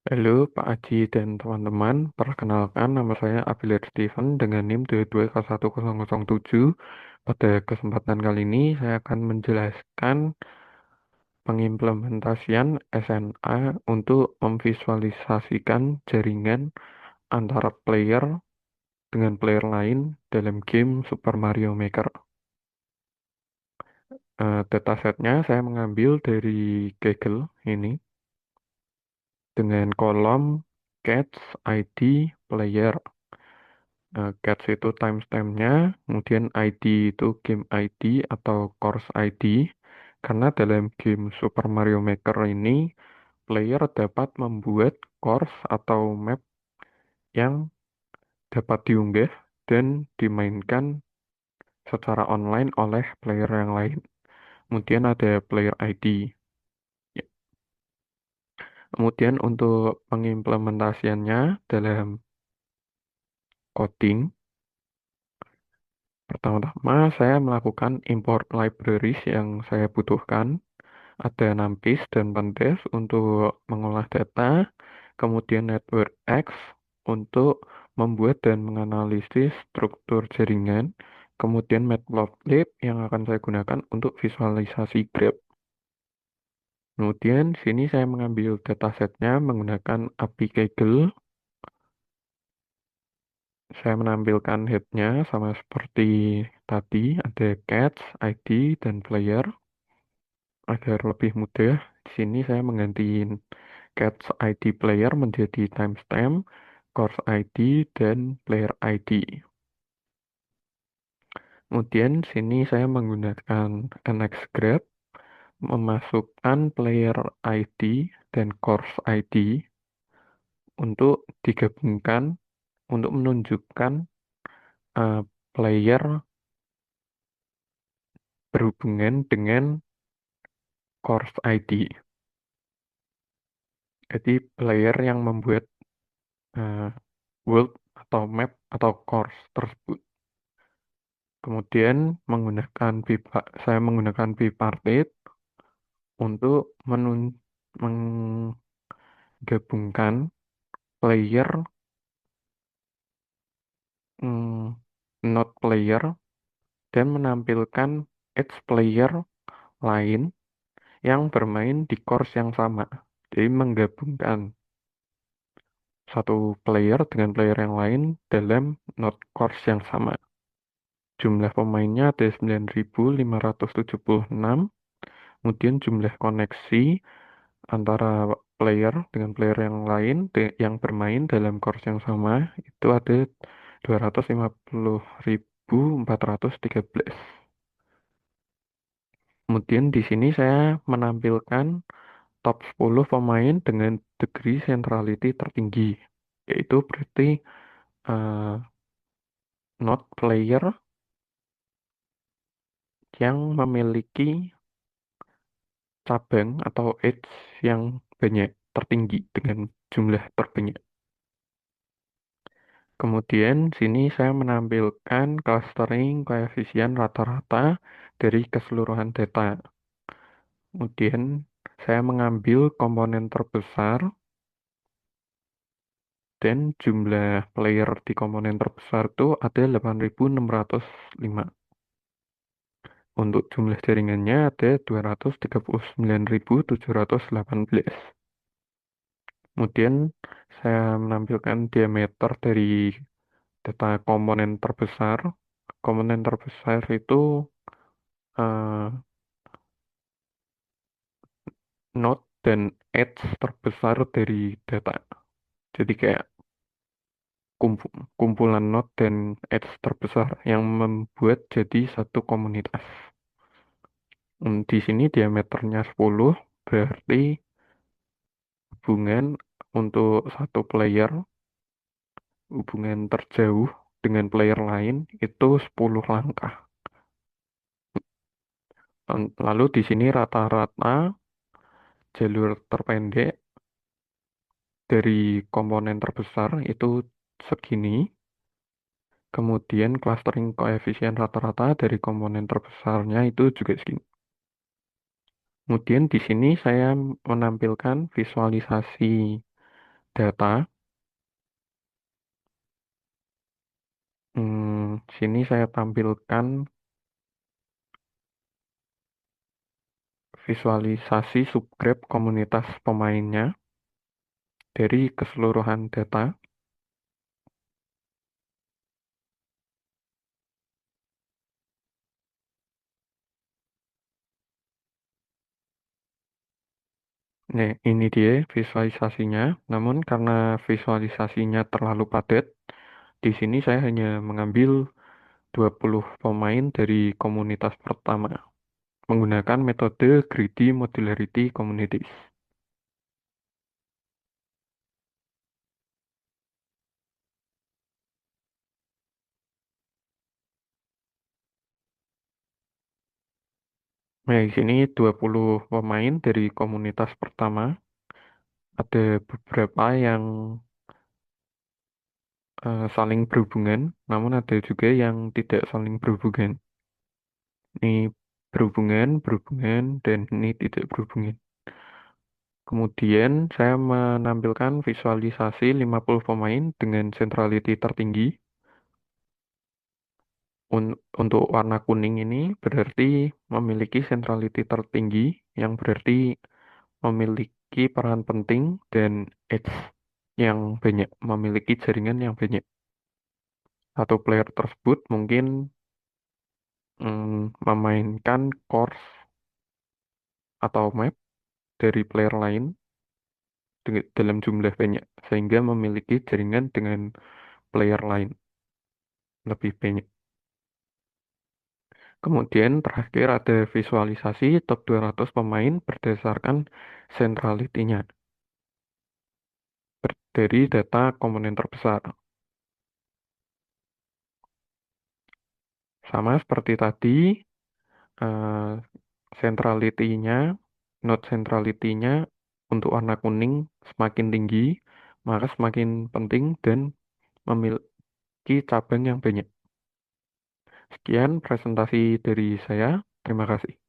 Halo Pak Aji dan teman-teman, perkenalkan nama saya Abiler Steven dengan NIM 22011007. Pada kesempatan kali ini saya akan menjelaskan pengimplementasian SNA untuk memvisualisasikan jaringan antara player dengan player lain dalam game Super Mario Maker. Datasetnya saya mengambil dari Kaggle ini dengan kolom catch ID player. Catch itu timestamp-nya, kemudian ID itu game ID atau course ID. Karena dalam game Super Mario Maker ini, player dapat membuat course atau map yang dapat diunggah dan dimainkan secara online oleh player yang lain. Kemudian ada player ID. Ya. Kemudian untuk pengimplementasiannya dalam coding, pertama-tama saya melakukan import libraries yang saya butuhkan. Ada NumPy dan Pandas untuk mengolah data, kemudian NetworkX untuk membuat dan menganalisis struktur jaringan, kemudian Matplotlib yang akan saya gunakan untuk visualisasi graph. Kemudian sini saya mengambil datasetnya menggunakan API Kaggle. Saya menampilkan headnya sama seperti tadi, ada catch, ID, dan player. Agar lebih mudah, di sini saya mengganti catch ID player menjadi timestamp, course ID, dan player ID. Kemudian sini saya menggunakan NXGraph, memasukkan player ID dan course ID untuk digabungkan untuk menunjukkan eh, player berhubungan dengan course ID. Jadi player yang membuat eh, world atau map atau course tersebut. Kemudian saya menggunakan bipartite untuk menggabungkan player mm, not player dan menampilkan edge player lain yang bermain di course yang sama. Jadi menggabungkan satu player dengan player yang lain dalam not course yang sama. Jumlah pemainnya ada 9.576. Kemudian jumlah koneksi antara player dengan player yang lain yang bermain dalam course yang sama itu ada 250.413. Kemudian di sini saya menampilkan top 10 pemain dengan degree centrality tertinggi, yaitu berarti eh, not player yang memiliki cabang atau edge yang banyak tertinggi dengan jumlah terbanyak. Kemudian sini saya menampilkan clustering koefisien rata-rata dari keseluruhan data. Kemudian saya mengambil komponen terbesar dan jumlah player di komponen terbesar itu ada 8.605. Untuk jumlah jaringannya ada 239.718. Kemudian saya menampilkan diameter dari data komponen terbesar. Komponen terbesar itu eh, node dan edge terbesar dari data. Jadi kayak kumpulan node dan edge terbesar yang membuat jadi satu komunitas. Di sini diameternya 10, berarti hubungan untuk satu player, hubungan terjauh dengan player lain itu 10 langkah. Lalu di sini rata-rata jalur terpendek dari komponen terbesar itu segini. Kemudian clustering koefisien rata-rata dari komponen terbesarnya itu juga segini. Kemudian di sini saya menampilkan visualisasi data. Sini saya tampilkan visualisasi subgraph komunitas pemainnya dari keseluruhan data. Nah, ini dia visualisasinya. Namun karena visualisasinya terlalu padat, di sini saya hanya mengambil 20 pemain dari komunitas pertama menggunakan metode Greedy Modularity Communities. Nah, di sini 20 pemain dari komunitas pertama. Ada beberapa yang saling berhubungan, namun ada juga yang tidak saling berhubungan. Ini berhubungan, berhubungan, dan ini tidak berhubungan. Kemudian saya menampilkan visualisasi 50 pemain dengan centrality tertinggi. Untuk warna kuning ini berarti memiliki centrality tertinggi, yang berarti memiliki peran penting dan edge yang banyak, memiliki jaringan yang banyak. Satu player tersebut mungkin memainkan course atau map dari player lain dalam jumlah banyak, sehingga memiliki jaringan dengan player lain lebih banyak. Kemudian terakhir ada visualisasi top 200 pemain berdasarkan centrality-nya dari data komponen terbesar. Sama seperti tadi, eh, centrality-nya, node centrality-nya untuk warna kuning semakin tinggi, maka semakin penting dan memiliki cabang yang banyak. Sekian presentasi dari saya. Terima kasih.